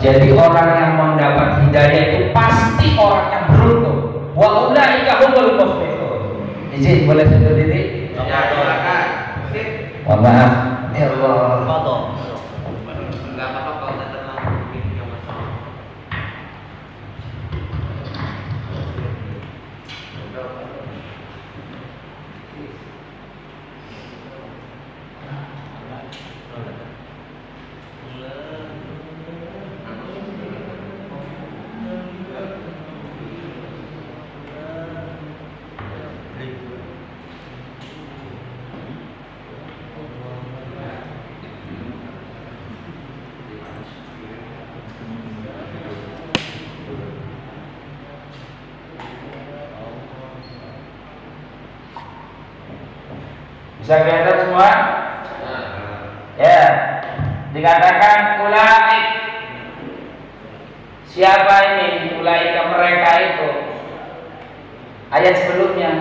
Jadi orang yang mendapat hidayah itu pasti orang yang beruntung. Wa ulaika humul muflihun. Izin boleh satu titik? Ya, silakan. Mohon maaf. Ya Allah. Enggak apa-apa kalau ada terlalu enggak masalah. Bisa kelihatan semua? Ya. Dikatakan ulaik. Siapa ini? Ulaik mereka itu. Ayat sebelumnya.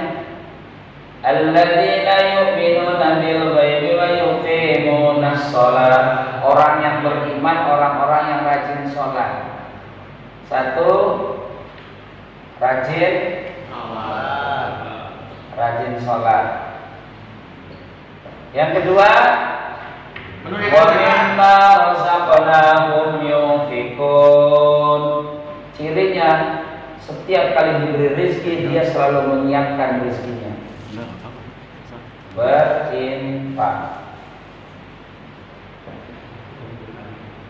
Alladzina yu'minuna bil ghaibi wa yuqimunas shalah. Orang yang beriman, orang-orang yang rajin sholat. Satu, rajin sholat. Yang kedua, wa mimma razaqnahum yunfiqun. Cirinya setiap kali diberi rezeki dia selalu menyiapkan rezekinya. Berinfak.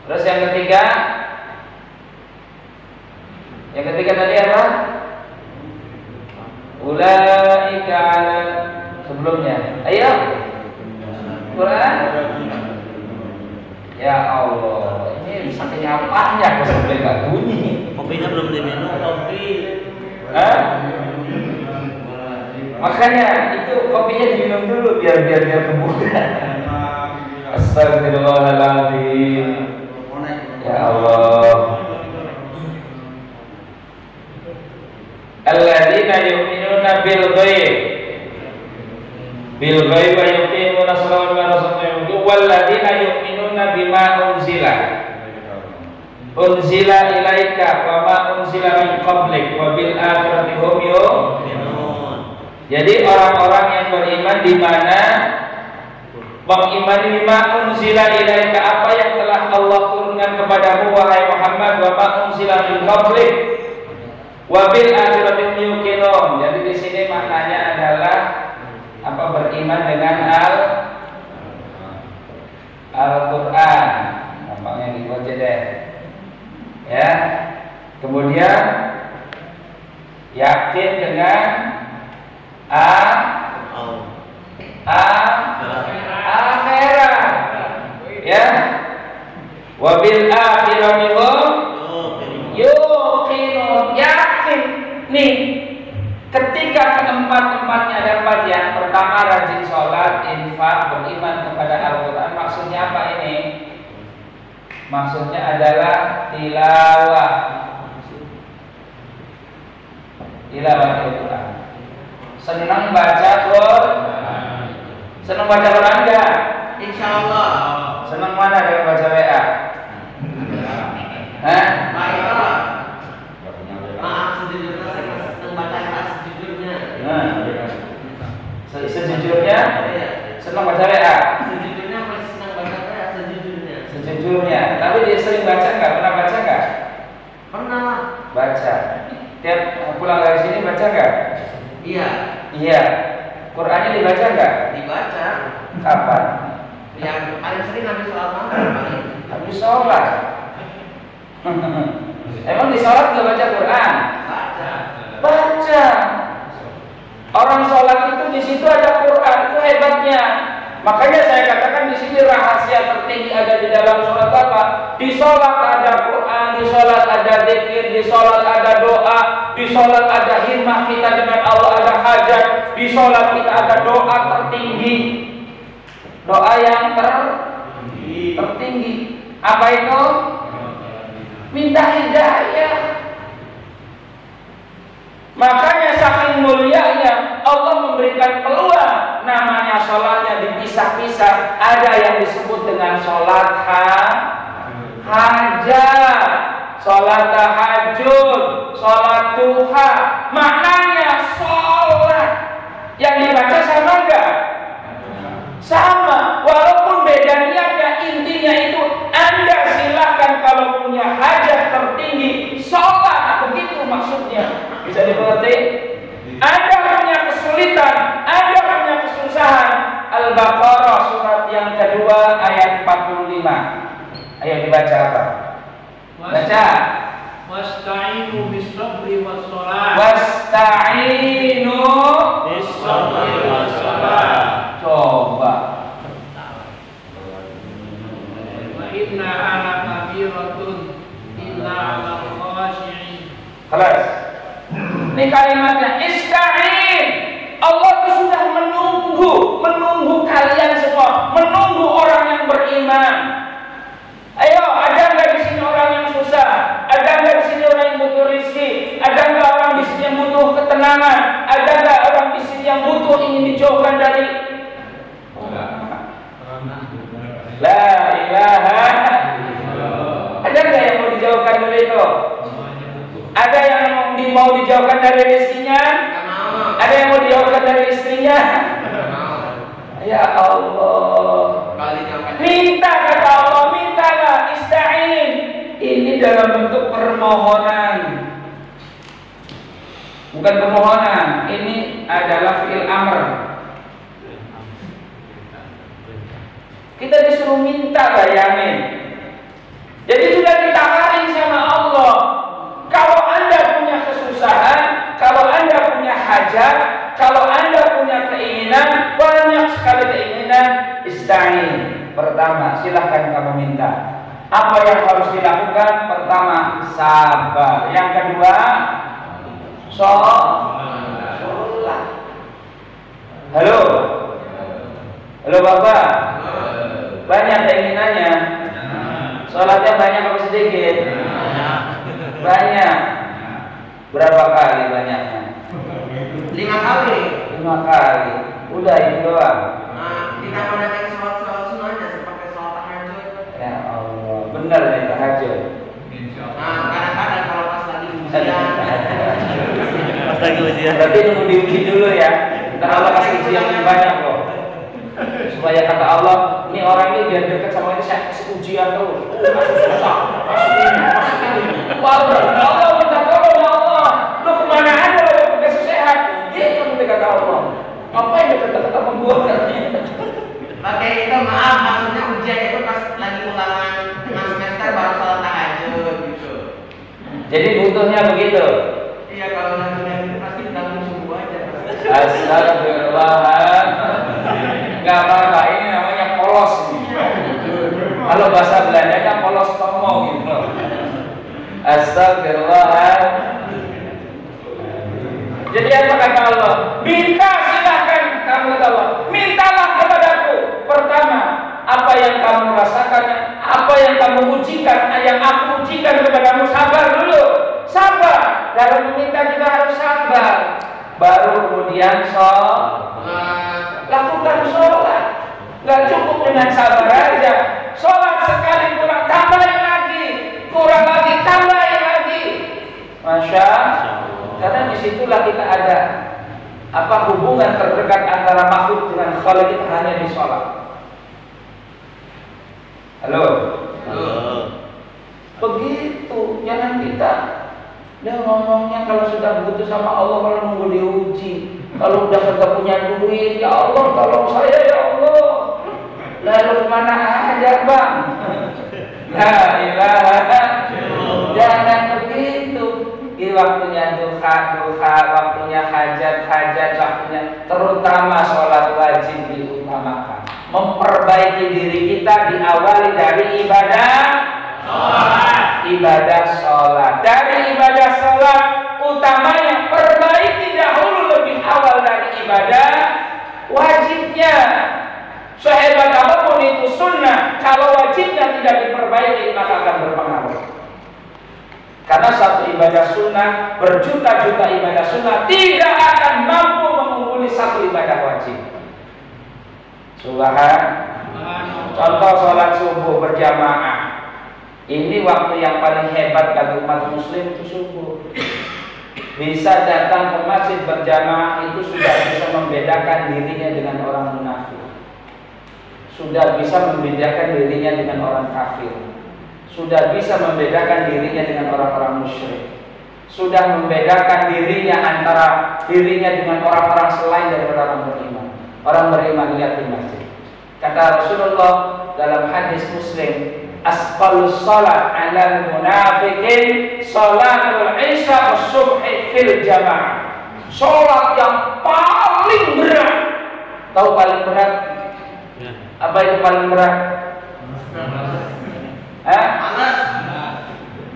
Terus yang ketiga tadi apa? Ulaika sebelumnya. Ayo. Quran. Ya Allah, ini saking apanya kok sampai enggak bunyi. Kopinya belum diminum, kopi. Makanya itu kopinya diminum dulu biar kebuka. Astagfirullahaladzim. Ya Allah. Alladzina yu'minuna bil ghaib wa yuqimuna sholata wa razaqnahum walladzina yu'minuna bima unzila ilaika wa ma unzila min qablik wa bil akhirati hum yuqinun. Jadi orang-orang yang beriman di mana mengimani bima unzila ilaika, apa yang telah Allah turunkan kepadamu wahai Muhammad, wa ma unzila min qablik wa bil akhirati hum yuqinun. Jadi di sini maknanya adalah apa, beriman dengan Al-Quran. Gampangnya gitu aja deh. Ya. Kemudian yakin dengan akhirat. Ya. Wabil akhirati hum yuqinun. Yakin. Nih, ketika keempat-empatnya ada empat ya. Pertama rajin sholat, infak, beriman kepada Al-Quran. Maksudnya apa ini? Maksudnya adalah tilawah Al-Quran. Senang baca Quran. Senang baca Quran enggak? Insya Allah. Senang mana dengan baca WA? Hah? Maaf, sejujurnya saya senang baca Quran sejujurnya. Sejujurnya senang baca WA. Sejujurnya masih senang baca Quran sejujurnya. Sejujurnya. Tapi dia sering baca nggak? Pernah baca nggak? Pernah. Baca. Tiap pulang dari sini baca nggak? Iya. Iya. Qurannya dibaca nggak? Dibaca. Kapan? Yang paling sering habis sholat maghrib. Habis sholat. Emang di sholat nggak baca Quran? Baca. Baca. Orang sholat itu di situ ada Quran, itu hebatnya. Makanya saya katakan di sini rahasia tertinggi ada di dalam sholat apa? Di sholat ada Quran, di sholat ada zikir, di sholat ada doa, di sholat ada himmah kita dengan Allah, ada hajat, di sholat kita ada doa tertinggi, doa yang tertinggi. Apa itu? Minta hidayah. Makanya saking mulianya Allah memberikan peluang, namanya sholatnya dipisah-pisah. Ada yang disebut dengan sholat hajat. sholat tahajud, sholat duha, maknanya sholat. Yang dibaca sama enggak? Sama, walaupun beda niatnya, intinya itu Anda silahkan kalau punya hajat tertinggi sholat, begitu maksudnya. Bisa dimengerti? Anda punya kesulitan, Anda punya kesusahan. Al-Baqarah surat yang kedua ayat 45. Ayo dibaca apa? Baca. Wasta'inu bis-sabri was-shalah. Wasta'inu bis-sabri was-shalah. Coba. Wa inna ala kabiratun illa ala khashi'in. Kelas. Ini kalimatnya ista'in. Allah itu sudah menunggu kalian semua, menunggu orang yang beriman. Ayo, ada nggak di sini orang yang susah? Ada nggak di sini orang yang butuh rezeki? Ada nggak orang di sini yang butuh ketenangan? Ada nggak orang di sini yang butuh ingin dijauhkan dari la ilaha? Ada nggak yang mau dijauhkan dari itu? Ada yang mau dijauhkan dari rezekinya? Ada yang mau dijauhkan dari istrinya? Ya Allah, minta kata Allah, mintalah, ista'in. Ini dalam bentuk permohonan, bukan permohonan. Ini adalah fi'il amr. Kita disuruh minta, bayangin. Jadi sudah ditawarin sama Allah. Kalau Anda punya kesusahan, kalau Anda punya hajat, kalau Anda punya keinginan, banyak sekali keinginan, ista'in. Pertama, silahkan kamu minta. Apa yang harus dilakukan? Pertama, sabar. Yang kedua, sholat. Halo? Halo Bapak? Banyak keinginannya? Sholatnya banyak apa sedikit? Banyak. Berapa kali banyaknya? 5 kali. 5 kali. Udah itu doang. Nah, kita pada yang sholat sunnahnya seperti sholat tahajud. Ya Allah, benar nih tahajud. Nah, kadang-kadang kalau pas lagi ujian. Pas lagi ujian. Berarti nunggu diuji dulu ya. Ntar Allah kasih uji yang lebih banyak loh. Supaya kata Allah, ini orang ini biar dekat sama ini saya kasih ujian terus. Kasih susah, kasih ini, kasih ini. Allah minta tolong ya Allah. Lu kemana aja lo kasih sehat? Gitu kata Allah. Ngapain dekat-dekat sama gua katanya? Pakai itu maaf, maksudnya ujian itu pas lagi ulangan tengah semester baru sholat tahajud gitu. Jadi butuhnya begitu. Iya, kalau nanti pasti ditanggung subuh aja. Astagfirullah. Gak apa-apa, ini namanya polos nih. Kalau bahasa Belandanya polos tomo gitu. Astagfirullah. Jadi apa kata Allah? Minta, silahkan kamu kata Allah. Mintalah kepadaku. Pertama, apa yang kamu rasakan, apa yang kamu ujikan, yang aku ujikan kepadamu, sabar dulu. Sabar. Dalam meminta kita harus sabar. Baru kemudian lakukan sholat. Gak cukup dengan sabar aja. Sholat sekali kurang, tambahin lagi. Kurang lagi, tambahin lagi. Masya Allah. Karena disitulah kita ada hubungan terdekat antara makhluk dengan Khalik hanya di sholat. Halo. Begitu, jangan kita ngomongnya kalau sudah butuh sama Allah, kalau nunggu diuji. Kalau udah kagak punya duit, ya Allah tolong saya ya Allah. Lalu kemana aja bang? La ilaha. Jangan begitu. Di waktunya duha, waktunya hajat, waktunya terutama sholat wajib diutamakan. Memperbaiki diri kita diawali dari ibadah sholat. Ibadah sholat. Dari ibadah sholat utamanya perbaiki dahulu lebih awal dari ibadah wajibnya. Sehebat apapun itu sunnah, kalau wajibnya tidak diperbaiki maka akan berpengaruh. Karena satu ibadah sunnah, berjuta-juta ibadah sunnah tidak akan mampu mengungguli satu ibadah wajib. Subhan. Contoh sholat subuh berjamaah. Ini waktu yang paling hebat bagi umat muslim itu subuh. Bisa datang ke masjid berjamaah itu sudah bisa membedakan dirinya dengan orang munafik. Sudah bisa membedakan dirinya dengan orang kafir. Sudah bisa membedakan dirinya dengan orang-orang musyrik. Sudah membedakan dirinya antara dirinya dengan orang-orang selain daripada orang beriman. Orang beriman lihat di masjid. Kata Rasulullah dalam hadis Muslim, asqalus salat 'alal munafiqin salatul isya was-subhi fil jamaah. Salat yang paling berat. Tahu paling berat? Apa itu paling berat?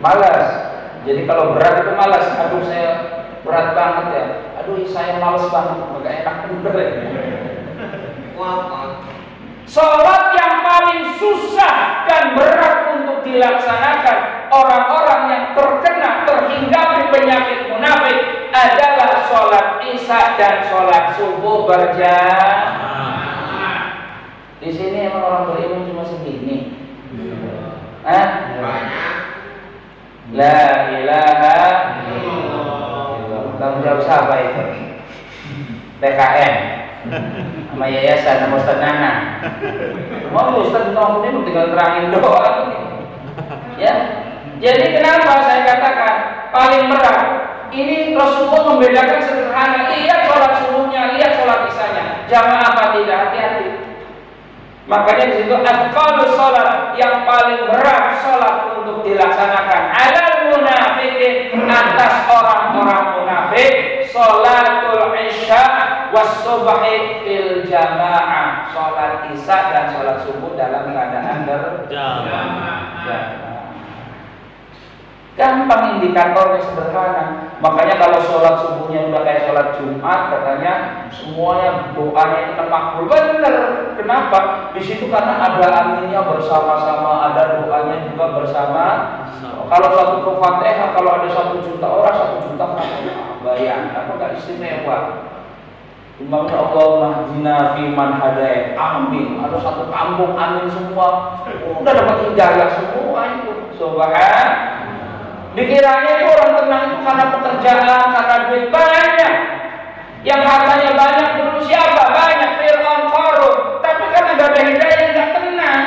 Malas. Jadi kalau berat itu malas. Aduh saya berat banget ya. Aduh saya malas banget. Enggak enak bener ya. Salat yang paling susah dan berat untuk dilaksanakan orang-orang yang terhinggapi penyakit munafik adalah salat isya dan salat subuh berjamaah. Di sini emang orang beriman cuma segini. Banyak. La ilaha illallah. Tanggung jawab siapa itu? PKN sama yayasan sama Ustaz Nana. Mau Ustaz ini tinggal terangin doang. Ya. Jadi kenapa saya katakan paling berat? Ini Rasulullah membedakan sederhana. Lihat sholat subuhnya, lihat sholat isyanya. Jamaah apa tidak? Hati-hati. Makanya di situ afqalus sholat yang paling berat sholat untuk dilaksanakan alal munafiqin atas orang-orang munafik sholatul isya was-subhi fil jamaah. Sholat isya dan sholat subuh dalam keadaan berjamaah. Gampang indikatornya sederhana. Makanya kalau sholat subuhnya udah kayak sholat Jumat, katanya semuanya doanya itu termakbul. Bener. Kenapa? Di situ karena ada aminnya bersama-sama, ada doanya juga bersama. Kalau satu ke Fatihah, kalau ada 1 juta orang, 1 juta Fatihah. Bayang, apa gak istimewa? Umpamanya Allahumma hdina fiman hadait. Amin. Ada satu kampung amin semua. Udah dapat hidayah semua itu. Subhanallah. Dikiranya itu orang tenang itu karena pekerjaan, karena duit banyak. Yang hartanya banyak dulu siapa? Banyak, Fir'aun, Qarun. Tapi kan ada hidayah yang gak tenang.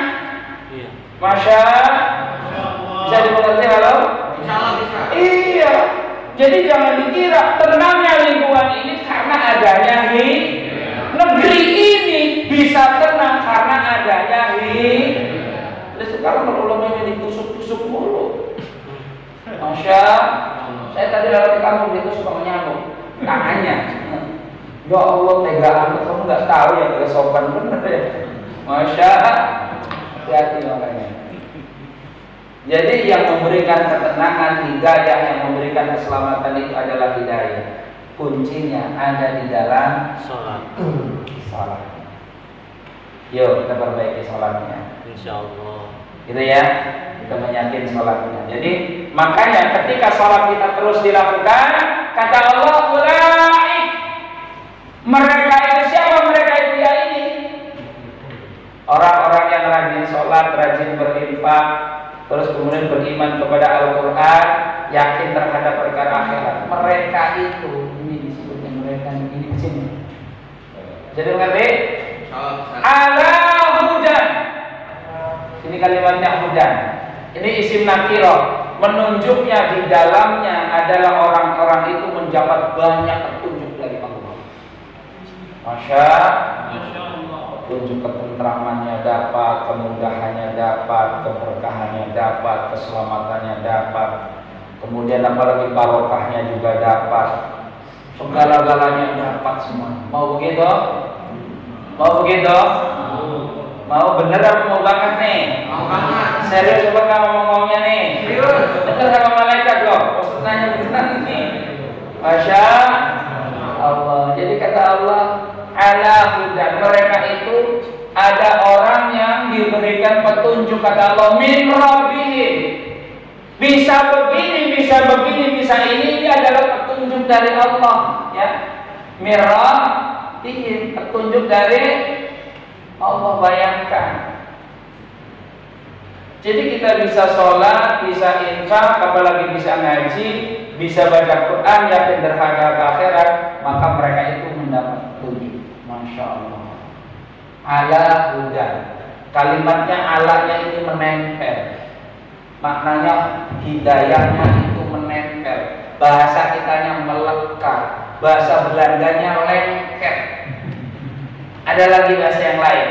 Masya Allah. Bisa dimengerti halo? Insyaallah bisa. Iya. Jadi jangan dikira tenangnya lingkungan ini karena adanya negeri ini bisa tenang karena adanya Terus sekarang kalau ulama ini ditusuk-tusuk mulu. Masya, saya tadi lewat di kampung itu suka nyamuk tangannya. Ya Allah tega amat, kamu nggak tahu ya kesopan bener ya. Masya, hati-hati makanya. Jadi yang memberikan ketenangan, hidayah, yang memberikan keselamatan itu adalah hidayah. Kuncinya ada di dalam sholat. Yuk kita perbaiki sholatnya. Insya Allah. Gitu ya. Kita menyakin sholatnya. Jadi makanya ketika sholat kita terus dilakukan, kata Allah, ulaik, mereka itu siapa? Mereka itu ya ini orang-orang yang rajin sholat, rajin berinfak, terus kemudian beriman kepada Al-Quran, yakin terhadap perkara akhirat. Mereka itu, ini disebutnya mereka ini di sini. Jadi mengerti? Ala hudan. Ini kalimatnya hudan. Ini isim nakirah, menunjuknya di dalamnya adalah orang-orang itu mendapat banyak petunjuk dari Allah. Masya Allah. Petunjuk ketentramannya dapat, kemudahannya dapat, keberkahannya dapat, keselamatannya dapat. Kemudian apalagi barokahnya juga dapat. Segala-galanya dapat semua. Mau begitu? Mau begitu? Mau bener apa mau banget nih? Mau banget. Serius apa kamu ngomongnya nih? Serius. Bener sama malaikat loh. Ustaz nanya beneran nih. Masya Allah. Jadi kata Allah, ala hudan. Mereka itu ada orang yang diberikan petunjuk kata Allah min rabbihim. Bisa begini, bisa begini, bisa ini adalah petunjuk dari Allah, ya. Min rabbihim, petunjuk dari Allah. Bayangkan Jadi kita bisa sholat, bisa infak, apalagi bisa ngaji, bisa baca Quran, yakin terhadap akhirat, maka mereka itu mendapat petunjuk. Masya Allah. Ala hudan. Kalimatnya alanya ini menempel. Maknanya hidayahnya itu menempel. Bahasa kitanya melekat. Bahasa Belandanya lengket. Ada lagi bahasa yang lain.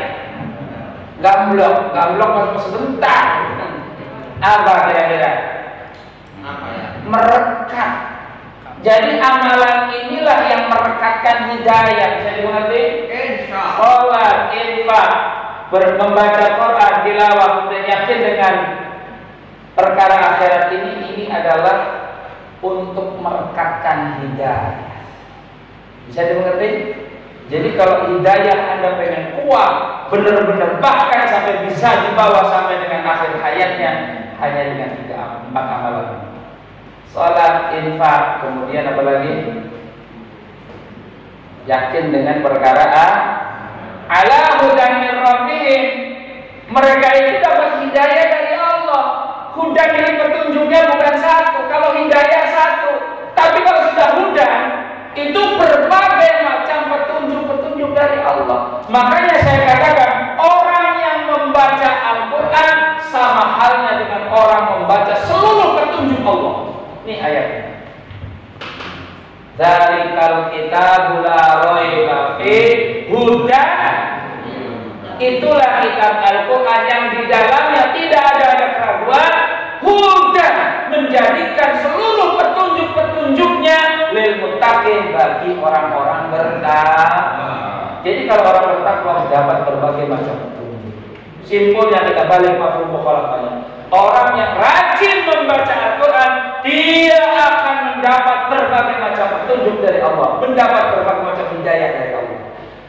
Gamblok masuk sebentar. Apa kira-kira? Apa ya? Merekat. Jadi amalan inilah yang merekatkan hidayah. Bisa dimengerti? Insya Allah. Sholat, infak, membaca Quran, tilawah, dan yakin dengan perkara akhirat ini adalah untuk merekatkan hidayah. Bisa dimengerti? Jadi kalau hidayah Anda pengen kuat, benar-benar bahkan sampai bisa dibawa sampai dengan akhir hayatnya, hanya dengan 4 amalan. Salat, infak, kemudian apa lagi? Yakin dengan perkara ala hudan min rabbihim. Mereka itu dapat hidayah dari Allah. Hudan ini petunjuknya bukan satu. Kalau hidayah satu, tapi kalau sudah hudan, itu berbagai macam petunjuk-petunjuk dari Allah. Makanya saya katakan, orang yang membaca Al-Quran sama halnya dengan orang membaca seluruh petunjuk Allah. Ini ayatnya. Dzalikal kitabul la raiba fihi hudan. Itulah kitab Al-Quran yang di dalamnya tidak ada keraguan, hudan, menjadikan seluruh petunjuk-petunjuknya lil muttaqin, bagi orang-orang bertakwa. Jadi kalau orang bertakwa dapat berbagai macam petunjuk. Simpulnya kita balik mafhum mukhalafahnya. Orang yang rajin membaca Al-Quran, dia akan mendapat berbagai macam petunjuk dari Allah, mendapat berbagai macam hidayah dari Allah.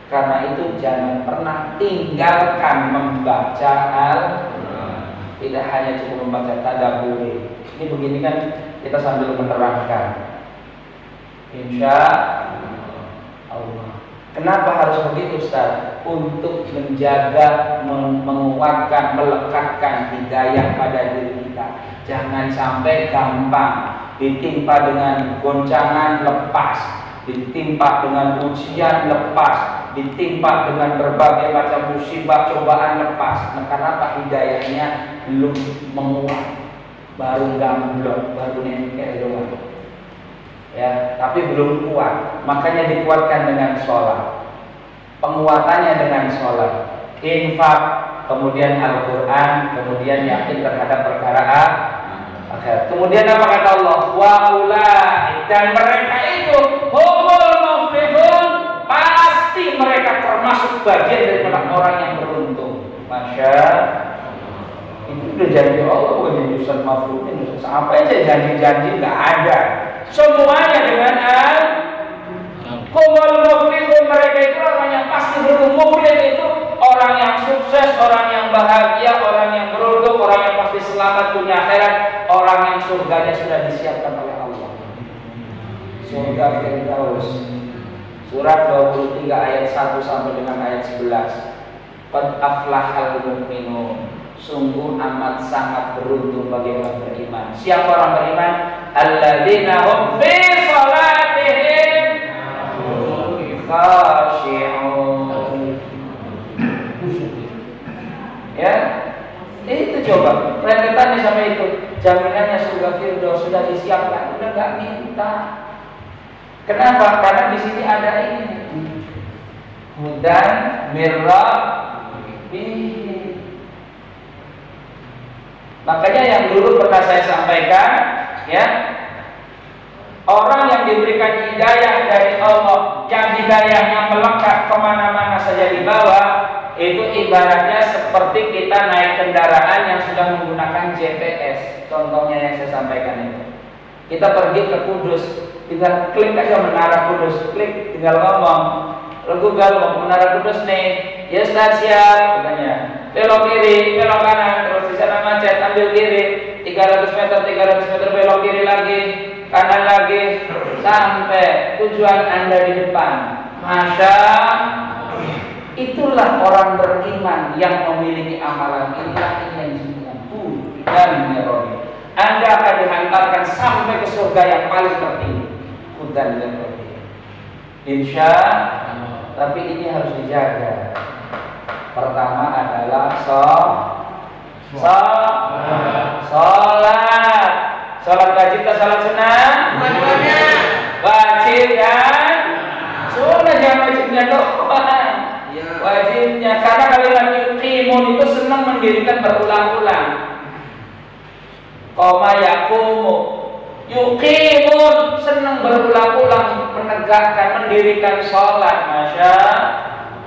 Karena itu jangan pernah tinggalkan membaca Al-Quran. Tidak hanya cukup membaca tadabbur. Ini begini kan kita sambil menerangkan. Insya Allah. Kenapa harus begitu, Ustaz? Untuk menjaga, menguatkan, melekatkan hidayah pada diri kita. Jangan sampai gampang ditimpa dengan goncangan lepas, ditimpa dengan ujian lepas, ditimpa dengan berbagai macam musibah cobaan lepas. Nah, kenapa hidayahnya belum menguat, baru gamblok, baru nempel doang. Ya, tapi belum kuat. Makanya dikuatkan dengan sholat. Penguatannya dengan sholat, infak, kemudian Al-Quran, kemudian yakin terhadap perkara akhirat. Kemudian apa kata Allah? Wa ulai, dan mereka itu humul muflihun, pasti mereka termasuk bagian dari orang yang beruntung. Masya itu udah janji Allah, bukan janji Ustaz Mafrumin. Apa aja janji-janji nggak ada. Semuanya dengan humul muflihun, mereka itu orang yang pasti beruntung. Muflih itu orang yang sukses, orang yang bahagia, orang yang beruntung, orang yang pasti selamat dunia akhirat, orang yang surganya sudah disiapkan oleh Allah. Surga Firdaus. Surat 23 ayat 1 sampai dengan ayat 11. Qad aflahal mu'minun. Sungguh amat sangat beruntung bagi orang beriman. Siapa orang beriman? Alladzina hum fi shalatihim khashi'un. Ya, itu coba rentetannya sampai itu. Jaminannya surga Firdaus sudah disiapkan, udah nggak minta. Kenapa? Karena di sini ada ini. Hudan mirrabbi. Makanya yang dulu pernah saya sampaikan, ya, orang yang diberikan hidayah dari Allah, yang hidayahnya melekat kemana-mana saja di bawah, itu ibaratnya seperti kita naik kendaraan yang sudah menggunakan GPS. Contohnya yang saya sampaikan itu, kita pergi ke Kudus, tinggal klik aja Menara Kudus, klik, tinggal ngomong, Google mau Menara Kudus nih, ya Ustaz siap, katanya, belok kiri, belok kanan, terus di sana macet, ambil kiri, 300 meter belok kiri lagi, kanan lagi, sampai tujuan Anda di depan. Masya, itulah orang beriman yang memiliki amalan. Inilah yang disebutkan hudan min rabbik. Anda akan dihantarkan sampai ke surga yang paling tertinggi. Hudan min rabbik. Insya Allah. Tapi ini harus dijaga. Pertama adalah sholat. Sholat wajib atau sholat sunnah? Wajib kan? Sunnah jangan wajibnya doang. Wajibnya, karena kalimat yuqimun itu senang mendirikan berulang-ulang. Qoma yaqumu, yuqimun senang berulang-ulang menegakkan, mendirikan sholat. Masya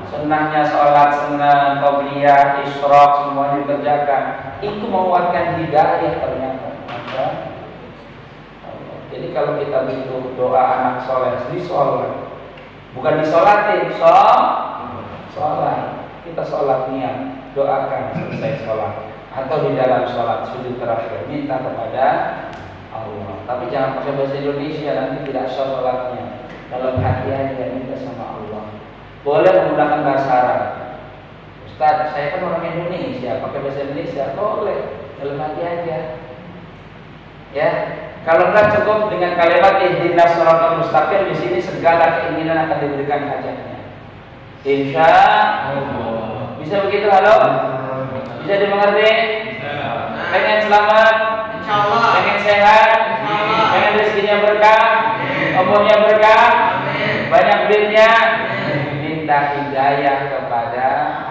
sunnahnya sholat, sunnah, qabliyah, isyraq semuanya dikerjakan. Itu menguatkan hidayah ternyata. Masya Allah. Jadi kalau kita butuh doa anak soleh, di sholat, bukan disolatin, sholat. Kita sholat niat, doakan selesai sholat, atau di dalam sholat sujud terakhir minta kepada Allah. Tapi jangan pakai bahasa Indonesia, nanti tidak sah sholatnya. Dalam hati aja minta sama Allah. Boleh menggunakan bahasa Arab. Ustaz, saya kan orang Indonesia, pakai bahasa Indonesia boleh, dalam hati aja. Ya, kalau enggak cukup dengan kalimat ihdinas shiratal mustaqim, di sini segala keinginan akan diberikan hajatnya. Insya Allah. Bisa begitu, halo? Bisa dimengerti? Pengen selamat? Insya Allah. Pengen sehat? Pengen rezekinya berkah? Umurnya berkah? Banyak duitnya? Minta hidayah kepada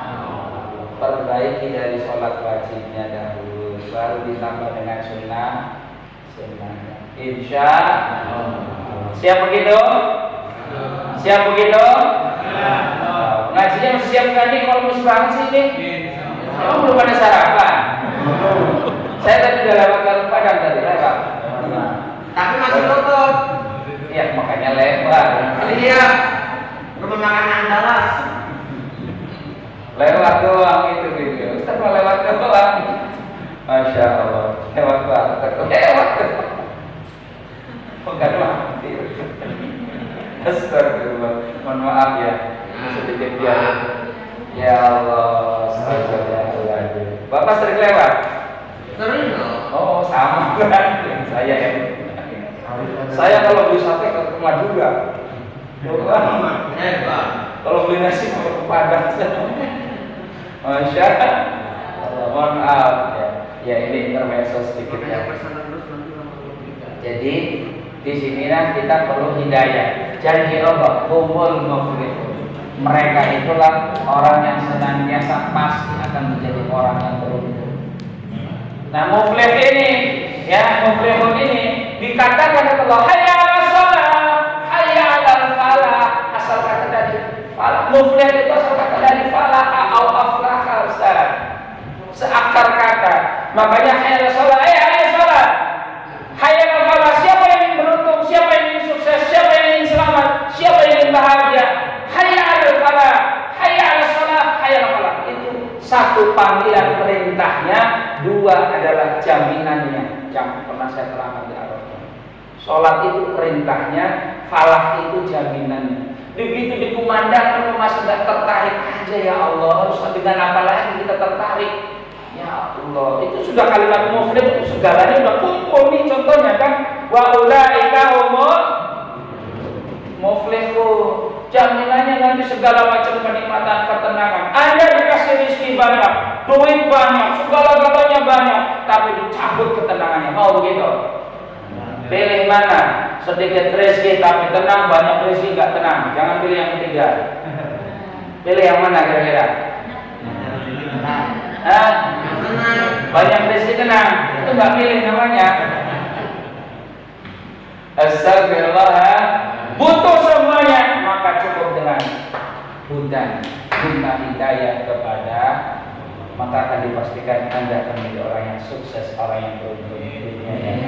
Allah. Perbaiki dari sholat wajibnya dahulu, baru ditambah dengan sunnah. Insya Allah. Siap begitu? Siap begitu? Ngajinya masih siap kan nih? Kalau mus banget sih ini. Emang belum ada sarapan? Saya tadi udah lewat Garut Padang tadi, lewat. Tapi masih tutup. Iya, makanya lebar. Iya. Rumah makan Andalas. Lewat doang itu video. Ustaz mau lewat doang. Masya Allah. Lewat banget. Lewat doang. Bukan mati. Astagfirullah. Mohon maaf ya. Sedikit biar. Ya Allah. Astagfirullah. Bapak sering lewat? Sering loh. Oh, sama kan saya ya. Saya kalau beli sate ke Madura. Kalau beli nasi ke Padang. Masya Allah. Mohon maaf ya. Ya ini intermezzo sedikit ya. Jadi di sinilah kita perlu hidayah. Janji Allah, humul muflihun. Mereka itulah orang yang senantiasa pasti akan menjadi orang yang beruntung. Nah, muflih ini, ya muflihun ini dikatakan Allah, hayya 'alas shalah, hayya 'alal falah. Asal kata dari falah. Muflih itu asal kata dari falah atau aflaha, Ustaz. Seakar kata. Makanya hayya 'alas shalah, hayya shalah. Hayya 'alal falah. Siapa yang ingin beruntung? Siapa yang ingin sukses? Siapa yang ingin selamat? Siapa yang ingin bahagia? Hayya 'alal falah, hayya 'alas shalah, hayya 'alal falah. Itu satu panggilan perintahnya, dua adalah jaminannya. Yang pernah saya terangkan di Arafah. Sholat itu perintahnya, falah itu jaminannya. Begitu dikumandangkan masih tidak tertarik aja, ya Allah, harus dengan apa lagi kita tertarik? Ya Allah, itu sudah kalimat muflih, itu segalanya sudah kumpul nih. Contohnya kan, wa ulaika humul muflihun. Jaminannya nanti segala macam kenikmatan, ketenangan. Anda dikasih rezeki banyak, duit banyak, segala-galanya banyak, tapi dicabut ketenangannya. Mau begitu? Pilih mana? Sedikit rezeki tapi tenang, banyak rezeki nggak tenang. Jangan pilih yang ketiga. Pilih yang mana kira-kira? Banyak rezeki tenang, itu nggak pilih namanya. Astagfirullah. Butuh semuanya, maka cukup dengan hudan, minta hidayah kepada, maka akan dipastikan Anda akan menjadi orang yang sukses, orang yang beruntung di dunia ini.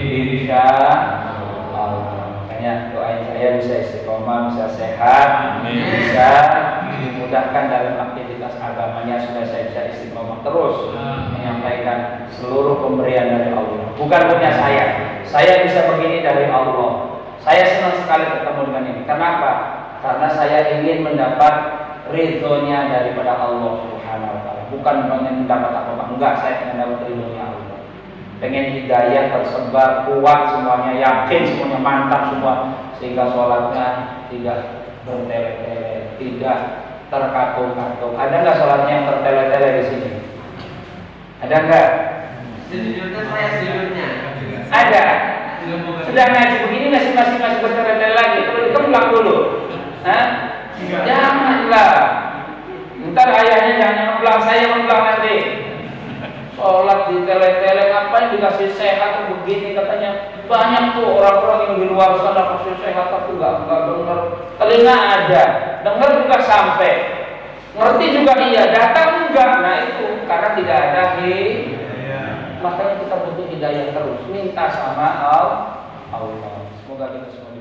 Insya Allah. Makanya doain saya bisa istiqomah, bisa sehat, bisa dimudahkan dalam aktivitas agamanya supaya saya bisa istiqomah terus menyampaikan seluruh pemberian dari Allah. Bukan punya saya bisa begini dari Allah. Saya senang sekali ketemu dengan ini. Kenapa? Karena saya ingin mendapat ridhonya daripada Allah Subhanahu wa Ta'ala. Bukan ingin mendapat apa-apa. Enggak, saya ingin mendapat ridhonya Allah. pengen hidayah tersebar kuat semuanya, yakin semuanya, mantap semua, sehingga sholatnya tidak bertele-tele, tidak terkatung-katung. Ada nggak sholatnya yang tertele-tele di sini? Ada nggak? Sejujurnya saya sejujurnya. Ada. Sudah ngaji begini masih bertele-tele lagi. Kalau itu ulang dulu. Hah? Janganlah. Ntar ayahnya jangan ulang, saya ulang nanti. Sholat di tele-tele, ngapain dikasih sehat begini katanya. Banyak tuh orang-orang yang di luar sana kasih sehat tapi nggak dengar. Telinga ada, dengar juga sampai, ngerti juga iya, datang enggak. Nah itu karena tidak ada makanya kita butuh hidayah terus, minta sama Allah. Semoga kita semua